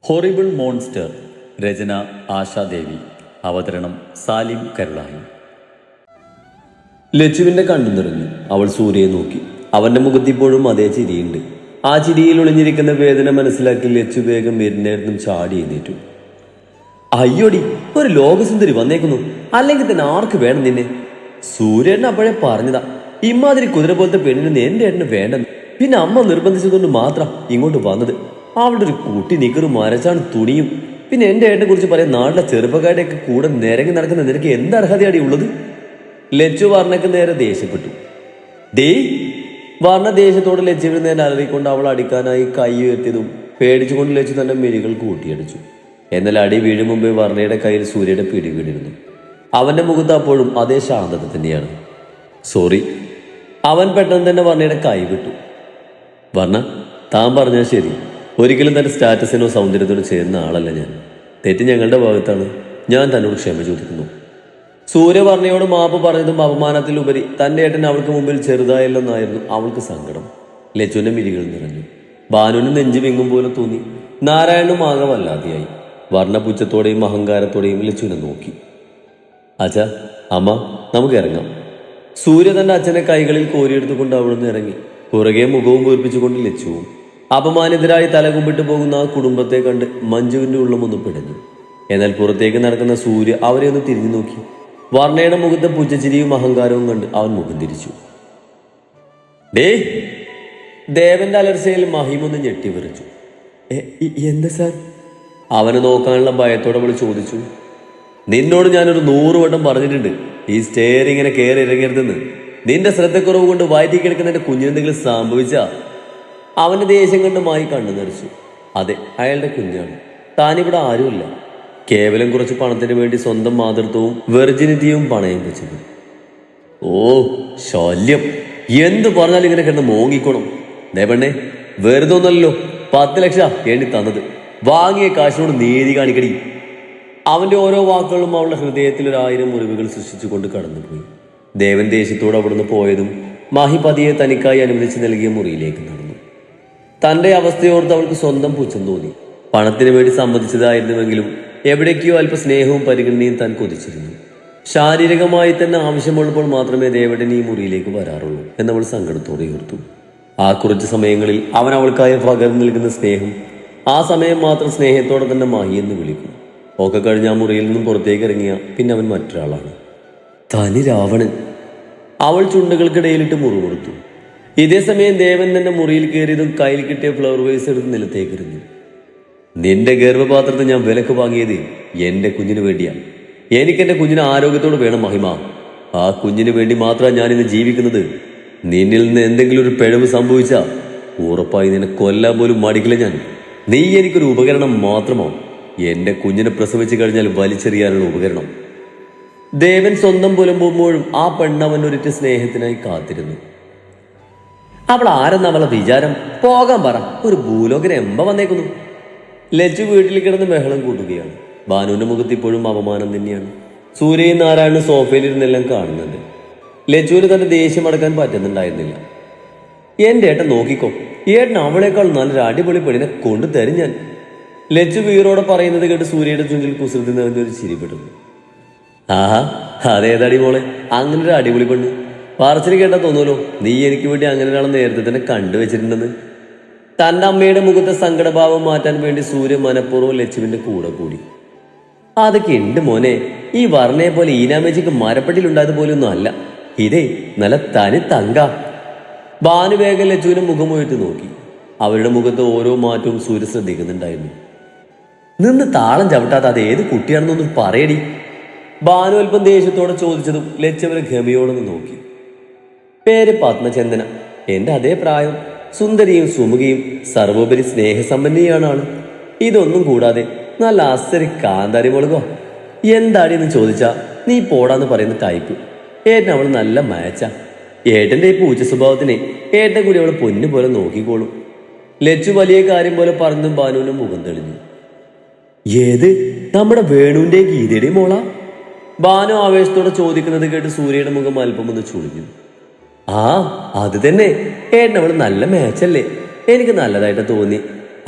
Horrible monster. രചന ആശാദേവി. അവതരണം സാലിം കരുളായി. ലച്ചുവിന്റെ കണ്ണു നിറഞ്ഞു. അവൾ സൂര്യയെ നോക്കി. അവന്റെ മുഖത്തിപ്പോഴും അതേ ചിരിയുണ്ട്. ആ ചിരിയിൽ ഒളിഞ്ഞിരിക്കുന്ന വേദന മനസ്സിലാക്കി ലച്ചു വേഗം എഴുന്നേറ്റും ചാടി എഴുന്നേറ്റു. അയ്യോടി, ഒരു ലോകസുന്ദരി വന്നേക്കുന്നു, അല്ലെങ്കിൽ തന്നെ ആർക്ക് വേണം നിന്നെ? സൂര്യൻ അപ്പോഴേ പറഞ്ഞതാ, ഇമാതിരി കുതിര പോലത്തെ പെണ്ണിന് എന്റെ ഏട്ടന് വേണ്ടെന്ന്. പിന്നെ അമ്മ നിർബന്ധിച്ചതുകൊണ്ട് മാത്രം ഇങ്ങോട്ട് വന്നത്. അവളുടെ ഒരു കൂട്ടി നിക്കറും മരച്ചാണ് തുണിയും. പിന്നെ എന്റെ ഏട്ടനെ കുറിച്ച് പറയാൻ നാട്ടിലെ ചെറുപ്പക്കാരുടെയൊക്കെ കൂടെ നിരങ്ങി നടക്കുന്ന നിനക്ക് എന്ത് അർഹതയാടി ഉള്ളത്? ലച്ചു വർണ്ണയ്ക്ക് നേരെ ദേഷ്യപ്പെട്ടു. ഡേ വർണ്ണ ദേഷ്യത്തോട് ലച്ചുവിന് നേരെ അലറിക്കൊണ്ട് അവൾ അടിക്കാനായി കൈ ഉയർത്തിയതും പേടിച്ചുകൊണ്ട് ലച്ചു തന്റെ മിഴികൾ കൂട്ടിയടിച്ചു. എന്നാൽ അടി വീഴും മുമ്പേ വർണ്ണയുടെ കയ്യിൽ സൂര്യയുടെ പിടി വീണിരുന്നു. അവന്റെ മുഖത്ത് അപ്പോഴും അതേ ശാന്തത തന്നെയാണ്. സോറി. അവൻ പെട്ടെന്ന് തന്നെ വർണ്ണയുടെ കൈ വിട്ടു. വർണ്ണ, താൻ പറഞ്ഞാൽ ശരി. ഒരിക്കലും തന്റെ സ്റ്റാറ്റസിനോ സൗന്ദര്യത്തിനോ ചേരുന്ന ആളല്ല ഞാൻ. തെറ്റ് ഞങ്ങളുടെ ഭാഗത്താണ്. ഞാൻ തന്നോട് ക്ഷമ ചോദിക്കുന്നു. സൂര്യ വർണ്ണയോട് മാപ്പ് പറഞ്ഞതും അപമാനത്തിലുപരി തന്റെ ഏട്ടൻ അവൾക്ക് മുമ്പിൽ ചെറുതായല്ലെന്നായിരുന്നു അവൾക്ക് സങ്കടം. ലച്ചുവിന്റെ മിഴികൾ നിറഞ്ഞു. ഭാനുവിന് നെഞ്ചു വിങ്ങും പോലെ തോന്നി. നാരായണനും ആകെ വല്ലാതെയായി. വർണ്ണ പുച്ഛത്തോടെയും അഹങ്കാരത്തോടെയും ലച്ചുവിനെ നോക്കി. അച്ഛാ, അമ്മ, നമുക്ക് ഇറങ്ങാം. സൂര്യ തന്റെ അച്ഛനെ കൈകളിൽ കോരിയെടുത്തുകൊണ്ട് അവിടുന്ന് ഇറങ്ങി. പുറകെ മുഖവും വീർപ്പിച്ചുകൊണ്ട് ലച്ചുവും. അപമാനിതരായി തലകുമ്പിട്ട് പോകുന്ന ആ കുടുംബത്തെ കണ്ട് മഞ്ജുവിന്റെ ഉള്ളമൊന്ന് പിടഞ്ഞു. എന്നാൽ പുറത്തേക്ക് നടക്കുന്ന സൂര്യ അവരെ ഒന്ന് തിരിഞ്ഞു നോക്കി. വർണ്ണയുടെ മുഖത്തെ പുച്ഛച്ചിരിയും അഹങ്കാരവും കണ്ട് അവൻ മുഖം തിരിച്ചു. ഡേ ദേവന്റെ അലർച്ചയിൽ മഹിമൊന്ന് ഞെട്ടിവിറച്ചു. എന്താ സാർ? അവനെ നോക്കാനുള്ള ഭയത്തോടെ അവൾ ചോദിച്ചു. നിന്നോട് ഞാനൊരു 100 വട്ടം പറഞ്ഞിട്ടുണ്ട് ഈ സ്റ്റെയർ ഇങ്ങനെ കയറി ഇറങ്ങരുതെന്ന്. നിന്റെ ശ്രദ്ധക്കുറവ് കൊണ്ട് വയറ്റി കിടക്കുന്ന എന്റെ കുഞ്ഞിനെന്തെങ്കിലും സംഭവിച്ചാ? അവന്റെ ദേഷ്യം കണ്ട് മായി കണ്ണു നിറച്ചു. അതെ, അയാളുടെ കുഞ്ഞാണ്. താനിവിടെ ആരുമില്ല. കേവലം കുറച്ച് പണത്തിന് വേണ്ടി സ്വന്തം മാതൃത്വവും വെർജിനിറ്റിയും പണയം വെച്ചത്. ഓ ശല്യം! എന്ത് പറഞ്ഞാലും ഇങ്ങനെ കിടന്ന് മോങ്ങിക്കോണം. ദേവണ്ണേ, വെറുതെ ഒന്നല്ലോ 10 ലക്ഷം എണ്ണി തന്നത്. വാങ്ങിയ കാശിനോട് നീതി കാണിക്കടി. അവന്റെ ഓരോ വാക്കുകളും അവളുടെ ഹൃദയത്തിൽ 1000 മുറിവുകൾ സൃഷ്ടിച്ചുകൊണ്ട് കടന്നുപോയി. ദേവൻ ദേഷ്യത്തോട് അവിടുന്ന് പോയതും മാഹി പതിയെ തനിക്കായി അനുവദിച്ച് നൽകിയ മുറിയിലേക്ക് നടന്നു. തന്റെ അവസ്ഥയോർത്ത് അവൾക്ക് സ്വന്തം പുച്ഛം തോന്നി. പണത്തിന് വേണ്ടി സമ്മതിച്ചതായിരുന്നുവെങ്കിലും എവിടേക്കോ അല്പ സ്നേഹവും പരിഗണനയും താൻ കൊതിച്ചിരുന്നു. ശാരീരികമായി തന്നെ ആവശ്യമുള്ളപ്പോൾ മാത്രമേ ദേവടൻ ഈ മുറിയിലേക്ക് വരാറുള്ളൂ എന്നവൾ സങ്കടത്തോടെ ഓർത്തു. ആ കുറച്ച് സമയങ്ങളിൽ അവൻ അവൾക്കായി പകർന്നു നൽകുന്ന സ്നേഹം ആ സമയം മാത്രം സ്നേഹത്തോടെ തന്നെ മാഹി എന്ന് വിളിക്കും. ഒക്കെ കഴിഞ്ഞ് ആ മുറിയിൽ നിന്നും പുറത്തേക്ക് ഇറങ്ങിയ പിന്നെ അവൻ മറ്റൊരാളാണ്. തനി രാവണൻ. അവൾ ചുണ്ടുകൾക്കിടയിലിട്ട് മുറിവുകൊടുത്തു. ഇതേ സമയം ദേവൻ തന്നെ മുറിയിൽ കയറിയതും കയ്യിൽ കിട്ടിയ ഫ്ലവർ വേസ് എടുത്ത് നിലത്തേക്ക് എറിഞ്ഞു. നിന്റെ ഗർഭപാത്രത്തെ ഞാൻ വിലക്ക് വാങ്ങിയത് എന്റെ കുഞ്ഞിന് വേണ്ടിയാണ്. എനിക്കെന്റെ കുഞ്ഞിന് ആരോഗ്യത്തോട് വേണം മഹിമ. ആ കുഞ്ഞിന് വേണ്ടി മാത്രമാണ് ഞാൻ ഇന്ന് ജീവിക്കുന്നത്. നിന്നിൽ നിന്ന് എന്തെങ്കിലും ഒരു പിഴവ് സംഭവിച്ചാ ഉറപ്പായി നിന്നെ കൊല്ലാൻ പോലും മടിക്കില്ല ഞാൻ. നീ എനിക്കൊരു ഉപകരണം മാത്രമോ? എന്റെ കുഞ്ഞിനെ പ്രസവിച്ചു കഴിഞ്ഞാൽ വലിച്ചെറിയാനുള്ള ഉപകരണം. ദേവൻ സ്വന്തം പുലമ്പുമ്പോഴും ആ പെണ്ണവൻ ഒരിറ്റ സ്നേഹത്തിനായി കാത്തിരുന്നു. അവൾ ആരെന്ന് അവളെ വിചാരം? പോകാൻ പറ, ഒരു ഭൂലോകര എമ്പ വന്നേക്കുന്നു. ലച്ചു വീട്ടിൽ കിടന്ന് ബഹളം കൂട്ടുകയാണ്. ഭാനുവിന്റെ മുഖത്ത് ഇപ്പോഴും അപമാനം തന്നെയാണ്. സൂര്യയും നാരായണനും സോഫയിലിരുന്നെല്ലാം കാണുന്നുണ്ട്. ലച്ചുവിന് തന്റെ ദേഷ്യം അടക്കാൻ പറ്റുന്നുണ്ടായിരുന്നില്ല. എന്റെ ഏട്ടൻ നോക്കിക്കോ, ഏട്ടൻ അവളേക്കാൾ നല്ലൊരു അടിപൊളി പെണ്ണിനെ കൊണ്ടു തരും ഞാൻ. ലച്ചു വീറോടെ പറയുന്നത് കേട്ട് സൂര്യയുടെ ചുണ്ടിൽ കുസൃതി നിറഞ്ഞൊരു ചിരിപ്പെട്ടു. ആഹാ, അതേതടി മോളെ അങ്ങനെ ഒരു അടിപൊളി പെണ്ണ്? പറച്ചിന് കേട്ടാ തോന്നുമല്ലോ നീ എനിക്ക് വേണ്ടി അങ്ങനെ ഒരാളെ നേരത്തെ തന്നെ കണ്ടുവച്ചിട്ടുണ്ടെന്ന്. തന്റെ അമ്മയുടെ മുഖത്തെ സങ്കടഭാവം മാറ്റാൻ വേണ്ടി സൂര്യ മനഃപൂർവ്വം ലച്ചുവിന്റെ കൂടെ കൂടി. അതൊക്കെ ഉണ്ട് മോനെ. ഈ വർണ്ണയെ പോലെ ഈനാമേച്ചിക്ക് മരപ്പെട്ടിലുണ്ടായത് പോലൊന്നും അല്ല. ഇതേ നല്ല തനി തങ്ക. ഭാനുവേഗം ലച്ചുവിന്റെ മുഖം ഉയർത്തി നോക്കി. അവരുടെ മുഖത്ത് ഓരോ മാറ്റവും സൂര്യ ശ്രദ്ധിക്കുന്നുണ്ടായിരുന്നു. നിന്ന് താളം ചവിട്ടാത്ത അത് ഏത് കുട്ടിയാണെന്നൊന്നും പറയടി. ഭാനു അല്പം ദേഷ്യത്തോടെ ചോദിച്ചതും ലച്ചവരെ ഗമയോടൊന്ന് നോക്കി. പേര് പത്മചന്ദന. എന്റെ അതേ പ്രായം. സുന്ദരിയും സുമുഖിയും സർവോപരി സ്നേഹസമ്പന്നയാണ് ആള്. ഇതൊന്നും കൂടാതെ നല്ല അസരി കാന്താരി മുളകോ. എന്താടിയെന്ന് ചോദിച്ചാ നീ പോടാന്ന് പറയുന്ന ടൈപ്പ്. ഏട്ടൻ അവൾ നല്ല മാച്ച. ഏട്ടന്റെ ഈ പൂച്ച സ്വഭാവത്തിനെ ഏട്ടൻ കൂടി അവളെ പൊന്നു പോലെ നോക്കിക്കോളും. ലച്ചു വലിയ കാര്യം പോലെ പറഞ്ഞതും ഭാനുവിന്റെ മുഖം തെളിഞ്ഞു. ഏത്? നമ്മുടെ വേണുവിന്റെ ഗീതയുടെ മോള? ഭാനു ആവേശത്തോടെ ചോദിക്കുന്നത് കേട്ട് സൂര്യയുടെ മുഖം അല്പം ഒന്ന് ചുളിഞ്ഞു. ആ അത് തന്നെ. ഏട്ടൻ അവള് നല്ല മാച്ചല്ലേ? എനിക്ക് നല്ലതായിട്ട് തോന്നി.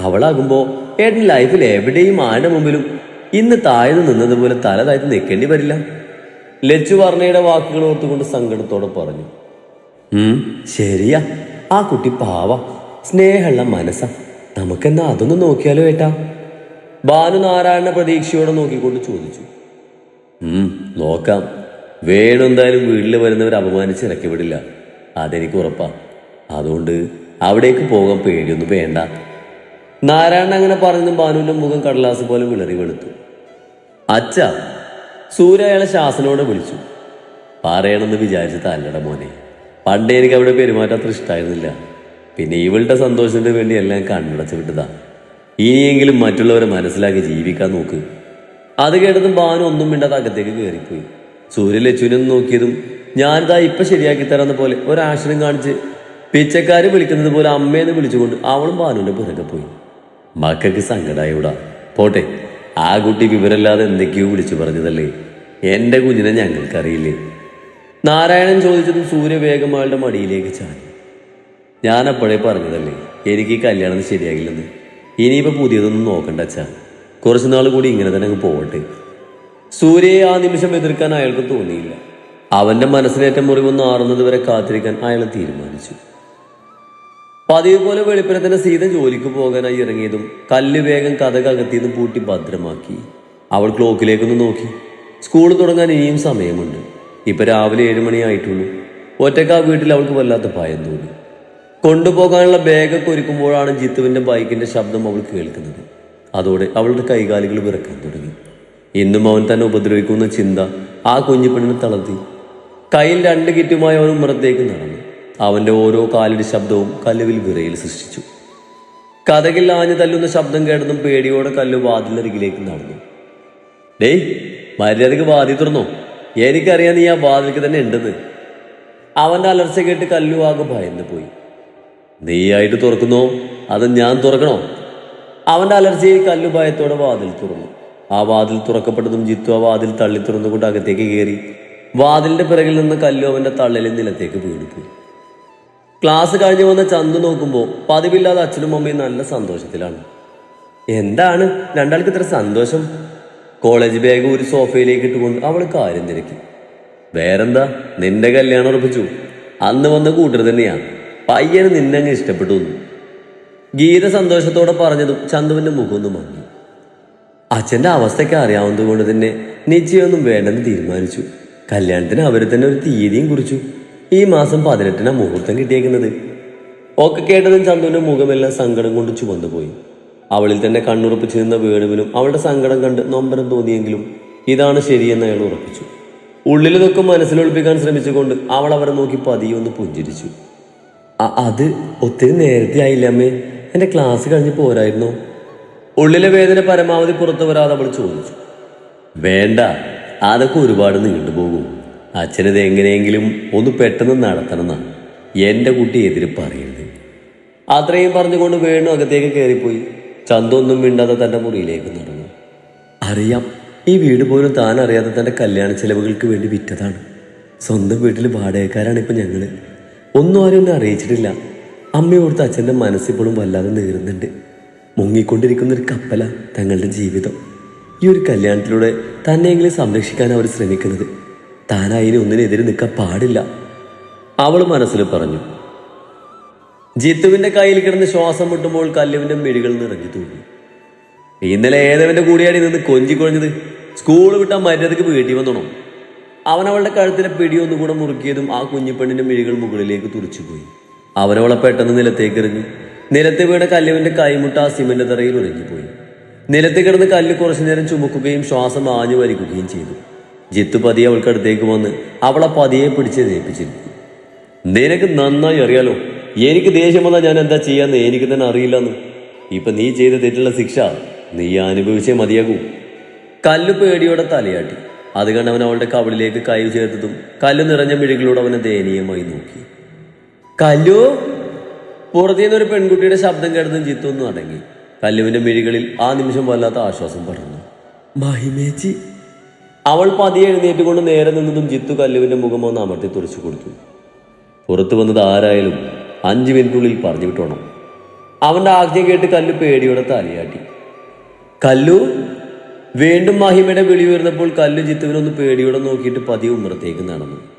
അവളാകുമ്പോ ഏട്ടൻ ലൈഫിൽ എവിടെയും ആരുടെ മുമ്പിലും ഇന്ന് താഴ്ന്നു നിന്നതുപോലെ തല താഴ്ത്തി നിൽക്കേണ്ടി വരില്ല. ലച്ചു വർണ്ണയുടെ വാക്കുകൾ ഓർത്തുകൊണ്ട് സങ്കടത്തോടെ പറഞ്ഞു. ശരിയാ, ആ കുട്ടി പാവ, സ്നേഹമുള്ള മനസ്സാ. നമുക്കെന്നാ അതൊന്ന് നോക്കിയാലോ ഏട്ടാ? ഭാനു നാരായണ പ്രതീക്ഷയോടെ നോക്കിക്കൊണ്ട് ചോദിച്ചു. നോക്കാം. വേണു എന്തായാലും വീട്ടിൽ വരുന്നവർ അപമാനിച്ച് ഇറക്കി വിടില്ല, അതെനിക്ക് ഉറപ്പാ. അതുകൊണ്ട് അവിടേക്ക് പോകാൻ പേടിയൊന്നും വേണ്ട. നാരായണൻ അങ്ങനെ പറഞ്ഞതും ഭാനുവിന്റെ മുഖം കടലാസ് പോലെ വിളറി വെളുത്തു. അച്ഛാ, സൂര്യ അയാളെ ശാസനോടെ വിളിച്ചു. പറയണമെന്ന് വിചാരിച്ചതല്ലട മോനെ, പണ്ടേ എനിക്ക് അവിടെ പെരുമാറ്റം അത്ര ഇഷ്ടമായിരുന്നില്ല. പിന്നെ ഇവളുടെ സന്തോഷത്തിന് വേണ്ടി എല്ലാം കണ്ണടച്ച് വിട്ടതാ. ഇനിയെങ്കിലും മറ്റുള്ളവരെ മനസ്സിലാക്കി ജീവിക്കാൻ നോക്ക്. അത് കേട്ടതും ഭാനു ഒന്നും മിണ്ടാതെ അകത്തേക്ക് കയറിപ്പോയി. സൂര്യ ലച്ചുവിനെ നോക്കിയതും ഞാനിതാ ഇപ്പൊ ശരിയാക്കി തരാന്ന പോലെ ഒരാക്ഷരം കാണിച്ച് പിച്ചക്കാര് വിളിക്കുന്നത് പോലെ അമ്മയെന്ന് വിളിച്ചുകൊണ്ട് അവളും ഭാനുവിന്റെ പിറകെ പോയി. മക്കൾക്ക് സങ്കടമായിവിടാ. പോട്ടെ, ആ കുട്ടി വിവരമില്ലാതെ എന്തൊക്കെയോ വിളിച്ചു പറഞ്ഞതല്ലേ. എന്റെ കുഞ്ഞിനെ ഞങ്ങൾക്കറിയില്ലേ? നാരായണൻ ചോദിച്ചതും സൂര്യ വേഗം അവളുടെ മടിയിലേക്ക് ചാടി. ഞാൻ അപ്പോഴേ പറഞ്ഞതല്ലേ എനിക്ക് ഈ കല്യാണം ശരിയാകില്ലെന്ന്. ഇനിയിപ്പോൾ പുതിയതൊന്നും നോക്കണ്ട അച്ഛാ, കുറച്ചു നാൾ കൂടി ഇങ്ങനെ തന്നെ അങ്ങ് പോവട്ടെ. സൂര്യയെ ആ നിമിഷം എതിർക്കാൻ അയാൾക്ക് തോന്നിയില്ല. അവന്റെ മനസ്സിനേറ്റ മുറിവൊന്ന് ആറുന്നത് വരെ കാത്തിരിക്കാൻ അയാൾ തീരുമാനിച്ചു. പതിവ് പോലെ വെളുപ്പിനെ സീത ജോലിക്ക് പോകാനായി ഇറങ്ങിയതും കല്ല് വേഗം കഥകകത്തിന്ന് പൂട്ടി ഭദ്രമാക്കി. അവൾ ക്ലോക്കിലേക്കൊന്ന് നോക്കി. സ്കൂൾ തുടങ്ങാൻ ഇനിയും സമയമുണ്ട്. ഇപ്പൊ രാവിലെ 7 മണിയായിട്ടുള്ളൂ. ഒറ്റയ്ക്ക് ആ വീട്ടിൽ അവൾക്ക് വല്ലാത്ത ഭയം തോന്നി. കൊണ്ടുപോകാനുള്ള ബാഗൊക്കെ ഒരുക്കുമ്പോഴാണ് ജിത്തുവിന്റെ ബൈക്കിന്റെ ശബ്ദം അവൾ കേൾക്കുന്നത്. അതോടെ അവളുടെ കൈകാലുകൾ വിറക്കാൻ തുടങ്ങി. ഇന്നും അവൻ തന്നെ ഉപദ്രവിക്കുന്ന ചിന്ത ആ കുഞ്ഞിപ്പെണ്ണിനെ തളർത്തി. കയ്യിൽ 2 കിറ്റുമായി അവൻ ഉമ്മറത്തേക്ക് നടന്നു. അവന്റെ ഓരോ കാലിന്റെ ശബ്ദവും കല്ലുവിൽ വിറയിൽ സൃഷ്ടിച്ചു. കഥകിൽ ആഞ്ഞു തല്ലുന്ന ശബ്ദം കേട്ടതും പേടിയോടെ കല്ലു വാതിലരികിലേക്ക് നടന്നു. ഡേയ്, മര്യാദക്ക് വാതിൽ തുറന്നോ, എനിക്കറിയാം നീ ആ വാതിൽക്ക് തന്നെ ഉണ്ടെന്ന്. അവന്റെ അലർച്ച കേട്ട് കല്ലു ആകെ ഭയന്ന് പോയി. നീയായിട്ട് തുറക്കുന്നോ അത് ഞാൻ തുറക്കണോ? അവന്റെ അലർച്ചയിൽ കല്ലു ഭയത്തോടെ വാതിൽ തുറന്നു. ആ വാതിൽ തുറക്കപ്പെട്ടതും ജിത്തു ആ വാതിൽ തള്ളി തുറന്നുകൊണ്ട് അകത്തേക്ക് കയറി. വാതിലിന്റെ പിറകിൽ നിന്ന് കല്ലു അവന്റെ തള്ളലിൽ നിലത്തേക്ക് വീണുപോയി. ക്ലാസ് കഴിഞ്ഞു വന്ന ചന്തു നോക്കുമ്പോൾ പതിവില്ലാതെ അച്ഛനും അമ്മയും നല്ല സന്തോഷത്തിലാണ്. എന്താണ് രണ്ടാൾക്ക് ഇത്ര സന്തോഷം? കോളേജ് ബാഗ് ഒരു സോഫയിലേക്ക് ഇട്ടുകൊണ്ട് അവൾ കാര്യം തിരക്കി. വേറെന്താ, നിന്റെ കല്യാണം ഉറപ്പിച്ചു. അന്ന് വന്ന കൂട്ടർ തന്നെയാ. പയ്യന് നിന്നങ്ങ് ഇഷ്ടപ്പെട്ടു. ഗീത സന്തോഷത്തോടെ പറഞ്ഞതും ചന്തുവിന്റെ മുഖമൊന്നും മങ്ങി. അച്ഛന്റെ അവസ്ഥയ്ക്ക് അറിയാവുന്നത് കൊണ്ട് തന്നെ നിശ്ചയമൊന്നും വേണ്ടെന്ന് തീരുമാനിച്ചു. കല്യാണത്തിന് അവര് തന്നെ ഒരു തീയതിയും കുറിച്ചു. ഈ മാസം 18 മുഹൂർത്തം കിട്ടിയേക്കുന്നത്. ഒക്കെ കേട്ടതും ചന്തുവിന്റെ മുഖമെല്ലാം സങ്കടം കൊണ്ട് ചുവന്നുപോയി. അവളിൽ തന്നെ കണ്ണുറപ്പിച്ചു നിന്ന വേണുവിനും അവളുടെ സങ്കടം കണ്ട് നൊമ്പരം തോന്നിയെങ്കിലും ഇതാണ് ശരിയെന്ന് അയാൾ ഉറപ്പിച്ചു. ഉള്ളിലതൊക്കെ മനസ്സിലൊളിപ്പിക്കാൻ ശ്രമിച്ചുകൊണ്ട് അവൾ അവരെ നോക്കി പതിയൊന്ന് പുഞ്ചിരിച്ചു. അത് ഒത്തിരി നേരത്തെ ആയില്ല അമ്മേ, എന്റെ ക്ലാസ് കഴിഞ്ഞ് പോരായിരുന്നോ? ഉള്ളിലെ വേദന പരമാവധി പുറത്തു വരാതെ അവൾ ചോദിച്ചു. വേണ്ട, അതൊക്കെ ഒരുപാട് നീണ്ടുപോകും. അച്ഛനത് എങ്ങനെയെങ്കിലും ഒന്ന് പെട്ടെന്ന് നടത്തണമെന്നാണ് എന്റെ കുട്ടി എതിര് പറയരുത്. അത്രയും പറഞ്ഞുകൊണ്ട് വേണു അകത്തേക്ക് കയറിപ്പോയി. ചന്തു ഒന്നും മിണ്ടാതെ തന്റെ മുറിയിലേക്ക് നടന്നു. അറിയാം, ഈ വീട് പോലും താൻ അറിയാതെ തന്റെ കല്യാണ ചെലവുകൾക്ക് വേണ്ടി വിറ്റതാണ്. സ്വന്തം വീട്ടിൽ വാടകക്കാരാണ് ഇപ്പൊ ഞങ്ങള്. ഒന്നും ആരും ഒന്നും അറിയിച്ചിട്ടില്ല. അമ്മയോർത്ത് അച്ഛൻ്റെ മനസ്സിപ്പോഴും വല്ലാതെ നേരുന്നുണ്ട്. മുങ്ങിക്കൊണ്ടിരിക്കുന്ന ഒരു കപ്പല തങ്ങളുടെ ജീവിതം. ഈ ഒരു കല്യാണത്തിലൂടെ തന്നെയെങ്കിലും സംരക്ഷിക്കാൻ അവർ ശ്രമിക്കുന്നത്. താനായിന് ഒന്നിനെതിരെ നിൽക്കാൻ പാടില്ല, അവൾ മനസ്സിൽ പറഞ്ഞു. ജിത്തുവിന്റെ കയ്യിൽ കിടന്ന് ശ്വാസം മുട്ടുമ്പോൾ കല്ലുവിന്റെ മിഴികൾ നിറഞ്ഞു തൂങ്ങി. ഇന്നലെ ഏതവന്റെ കൂടിയാടി നിന്ന് കൊഞ്ചിക്കൊഴഞ്ഞത്? സ്കൂൾ വിട്ടാൽ മര്യാദക്ക് വീട്ടിൽ വന്നോണോ? അവനവളുടെ കഴുത്തിലെ പിടിയൊന്നുകൂടെ മുറുക്കിയതും ആ കുഞ്ഞിപ്പെണ്ണിന്റെ മിഴികൾ മുകളിലേക്ക് തുറച്ചുപോയി. അവനവളെ പെട്ടെന്ന് നിലത്തേക്ക് എറിഞ്ഞു. നിലത്ത് വീണ കല്ലുവിന്റെ കൈമുട്ട ആ സിമന്റ് തറയിൽ ഉറങ്ങിപ്പോയി. നിലത്ത് കിടന്ന് കല്ല് കുറച്ചു നേരം ചുമക്കുകയും ശ്വാസം ആഞ്ഞു വലിക്കുകയും ചെയ്തു. ജിത്തു പതിയെ അവൾക്കടുത്തേക്ക് വന്ന് അവളെ പതിയെ പിടിച്ച് തേപ്പിച്ചിരുന്നു. നിനക്ക് നന്നായി അറിയാലോ എനിക്ക് ദേഷ്യം വന്നാൽ ഞാൻ എന്താ ചെയ്യാന്ന് എനിക്ക് തന്നെ അറിയില്ലെന്ന്. ഇപ്പൊ നീ ചെയ്ത തെറ്റുള്ള ശിക്ഷ നീ അനുഭവിച്ചേ മതിയാകൂ. കല്ലു പേടിയോടെ തലയാട്ടി. അത് കണ്ട് അവൻ അവളുടെ കവിളിലേക്ക് കൈ ചേർത്തതും കല്ലു നിറഞ്ഞ മിഴികളോട് അവനെ ദയനീയമായി നോക്കി. കല്ലു! പുറത്തുനിന്ന് ഒരു പെൺകുട്ടിയുടെ ശബ്ദം കേട്ടതും ജിത്തു ഒന്ന് അടങ്ങി. കല്ലുവിന്റെ മിഴികളിൽ ആ നിമിഷം വല്ലാത്ത ആശ്വാസം പടർന്നു. മഹിമേച്ചി! അവൾ പതിയെ എഴുന്നേറ്റുകൊണ്ട് നേരെ നിന്നതും ജിത്തു കല്ലുവിന്റെ മുഖം ഒന്ന് അമർത്തി തുറച്ചു കൊടുത്തു. പുറത്തു വന്നത് ആരായാലും 5 മിനിറ്റിനുള്ളിൽ പറഞ്ഞു വിട്ടോണം. അവന്റെ ആജ്ഞ കേട്ട് കല്ലു പേടിയോടെ തലയാട്ടി. കല്ലു! വീണ്ടും മഹിമയുടെ വിളി ഉയർന്നപ്പോൾ കല്ലു ജിത്തുവിനൊന്ന് പേടിയോടെ നോക്കിയിട്ട് പതിയെ ഉമ്മറത്തേക്ക് നടന്നു.